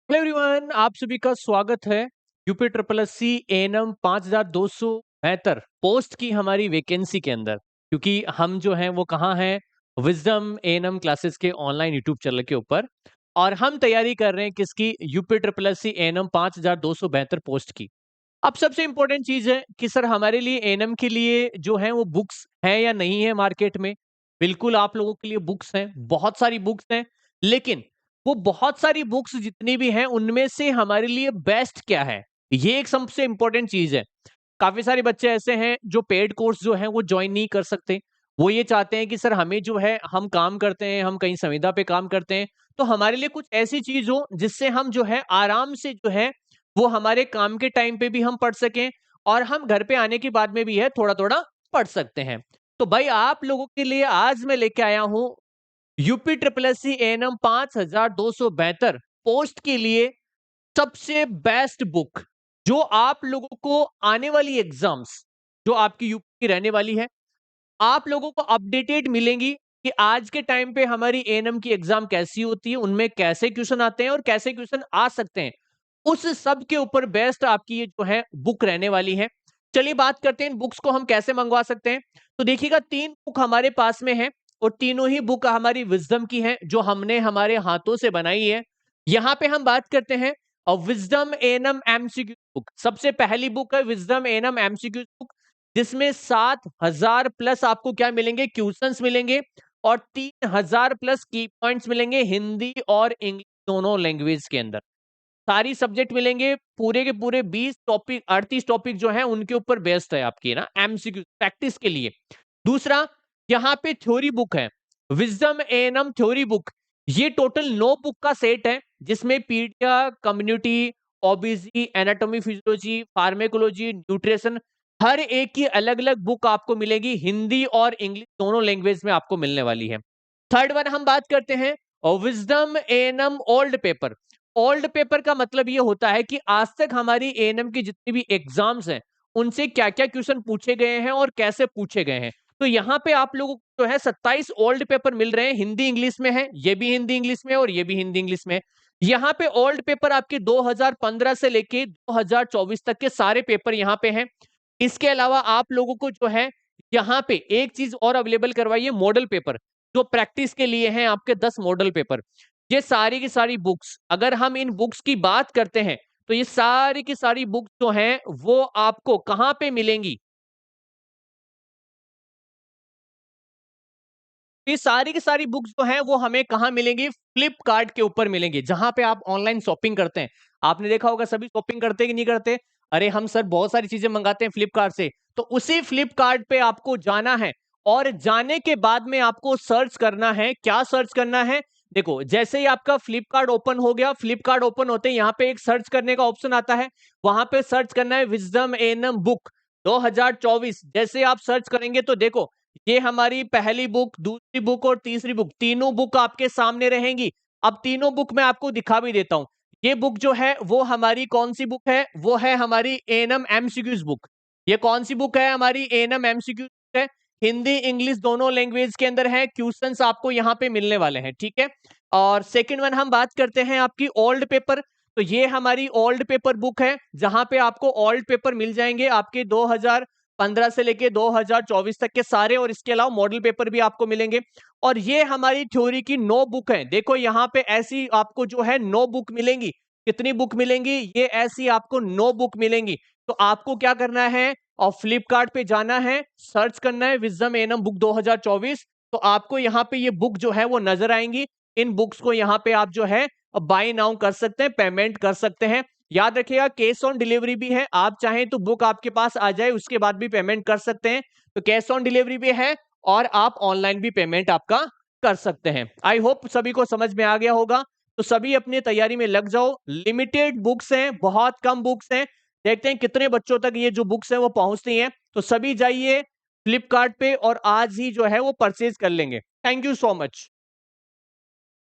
Hello everyone, आप सभी का स्वागत है UP triple S C ANM 5272 post की हमारी वैकेंसी के अंदर। क्योंकि हम जो हैं वो कहाँ हैं, विजडम एएनएम क्लासेस के ऑनलाइन यूट्यूब चैनल के ऊपर, और हम तैयारी कर रहे हैं किसकी, UP triple S C ANM 5272 post की। अब सबसे इंपॉर्टेंट चीज है कि सर हमारे लिए एएनएम के लिए जो है वो बुक्स है या नहीं है मार्केट में। बिल्कुल आप लोगों के लिए बुक्स हैं, बहुत सारी बुक्स हैं, लेकिन वो बहुत सारी बुक्स जितनी भी हैं उनमें से हमारे लिए बेस्ट क्या है, ये एक सबसे इंपॉर्टेंट चीज है। काफी सारे बच्चे ऐसे हैं जो पेड कोर्स जो है वो ज्वाइन नहीं कर सकते। वो ये चाहते हैं कि सर हमें जो है, हम काम करते हैं, हम कहीं संविदा पे काम करते हैं, तो हमारे लिए कुछ ऐसी चीज हो जिससे हम जो है आराम से जो है वो हमारे काम के टाइम पे भी हम पढ़ सकें, और हम घर पे आने के बाद में भी है थोड़ा थोड़ा पढ़ सकते हैं। तो भाई आप लोगों के लिए आज मैं लेके आया हूं UP triple S C ANM 5272 post के लिए सबसे बेस्ट बुक, जो आप लोगों को आने वाली एग्जाम्स जो आपकी यूपी की रहने वाली है, आप लोगों को अपडेटेड मिलेंगी कि आज के टाइम पे हमारी एएनएम की एग्जाम कैसी होती है, उनमें कैसे क्वेश्चन आते हैं और कैसे क्वेश्चन आ सकते हैं। उस सब के ऊपर बेस्ट आपकी ये जो है बुक रहने वाली है। चलिए बात करते हैं इन बुक्स को हम कैसे मंगवा सकते हैं। तो देखिएगा, 3 बुक हमारे पास में है और तीनों ही बुक हमारी विजडम की है, जो हमने हमारे हाथों से बनाई है। यहाँ पे हम बात करते हैं और विजडम एएनएम एमसीक्यू बुक, सबसे पहली बुक है विजडम एएनएम एमसीक्यू बुक, जिसमें 7000 प्लस आपको क्या मिलेंगे, क्वेश्चंस मिलेंगे, और 3000 प्लस की पॉइंट्स मिलेंगे हिंदी और इंग्लिश दोनों लैंग्वेज के अंदर। सारी सब्जेक्ट मिलेंगे, पूरे के पूरे 20 टॉपिक 38 टॉपिक जो है उनके ऊपर बेस्ड है आपकी ना एमसीक्यू प्रैक्टिस के लिए। दूसरा, यहाँ पे थ्योरी बुक है, विजडम एएनएम थ्योरी बुक। ये टोटल 9 बुक का सेट है, जिसमें पीडिया, community, OBC, anatomy physiology, pharmacology, nutrition, हर एक की अलग अलग बुक आपको मिलेगी, हिंदी और इंग्लिश दोनों लैंग्वेज में आपको मिलने वाली है। थर्ड वन हम बात करते हैं और wisdom ANM old paper. Old paper का मतलब ये होता है कि आज तक हमारी एएनएम की जितनी भी एग्जाम्स हैं उनसे क्या क्या क्वेश्चन पूछे गए हैं और कैसे पूछे गए हैं। तो यहाँ पे आप लोगों को जो है 27 ओल्ड पेपर मिल रहे हैं, हिंदी इंग्लिश में है, ये भी हिंदी इंग्लिश में और ये भी हिंदी इंग्लिश में है। यहाँ पे ओल्ड पेपर आपके 2015 से लेके 2024 तक के सारे पेपर यहाँ पे हैं। इसके अलावा आप लोगों को जो है यहाँ पे एक चीज और अवेलेबल करवाइए, मॉडल पेपर, जो प्रैक्टिस के लिए हैं आपके 10 मॉडल पेपर। ये सारी की सारी बुक्स, अगर हम इन बुक्स की बात करते हैं तो ये सारी की सारी बुक्स जो हैं वो आपको कहां पे मिलेंगी, ये सारी की सारी बुक्स जो हैं वो हमें कहाँ मिलेंगी, फ्लिपकार्ट के ऊपर मिलेंगी, जहां पे आप ऑनलाइन शॉपिंग करते हैं। आपने देखा होगा सभी शॉपिंग करते हैं कि नहीं करते। अरे हम सर बहुत सारी चीजें मंगाते हैं फ्लिपकार्ट से, तो उसी फ्लिपकार्ट पे आपको जाना है, और जाने के बाद में आपको सर्च करना है। क्या सर्च करना है, देखो जैसे ही आपका फ्लिपकार्ट ओपन हो गया, फ्लिपकार्ट ओपन होते ही यहाँ पे एक सर्च करने का ऑप्शन आता है, वहां पे सर्च करना है विजडम एएनएम बुक 2024। जैसे आप सर्च करेंगे तो देखो, ये हमारी पहली बुक, दूसरी बुक और तीसरी बुक, तीनों बुक आपके सामने रहेंगी। अब तीनों बुक मैं आपको दिखा भी देता हूं। ये बुक जो है वो हमारी कौन सी बुक है, वो है हमारी एएनएम एमसीक्यूज बुक। ये कौन सी बुक है, हमारी एएनएम एमसीक्यूज है। हिंदी इंग्लिश दोनों लैंग्वेज के अंदर है, क्वेश्चंस आपको यहाँ पे मिलने वाले हैं, ठीक है। और सेकंड वन हम बात करते हैं आपकी ओल्ड पेपर। तो ये हमारी ओल्ड पेपर बुक है, जहां पे आपको ओल्ड पेपर मिल जाएंगे आपके 2015 से लेके 2024 तक के सारे, और इसके अलावा मॉडल पेपर भी आपको मिलेंगे। और ये हमारी थ्योरी की 9 बुक है। देखो यहाँ पे ऐसी आपको जो है 9 बुक मिलेंगी। कितनी बुक मिलेंगी, ये ऐसी आपको 9 बुक मिलेंगी। तो आपको क्या करना है, और फ्लिपकार्ट पे जाना है, सर्च करना है विजडम एएनएम बुक 2024। तो आपको यहाँ पे ये बुक जो है वो नजर आएंगी। इन बुक्स को यहाँ पे आप जो है बाय नाउ कर सकते हैं, पेमेंट कर सकते हैं। याद रखिएगा कैश ऑन डिलीवरी भी है, आप चाहें तो बुक आपके पास आ जाए उसके बाद भी पेमेंट कर सकते हैं। तो कैश ऑन डिलीवरी भी है, और आप ऑनलाइन भी पेमेंट आपका कर सकते हैं। आई होप सभी को समझ में आ गया होगा। तो सभी अपनी तैयारी में लग जाओ, लिमिटेड बुक्स हैं, बहुत कम बुक्स हैं। देखते हैं कितने बच्चों तक ये जो बुक्स हैं वो पहुंचती हैं। तो सभी जाइए फ्लिपकार्ट पे और आज ही जो है वो परचेज कर लेंगे। Thank you so much.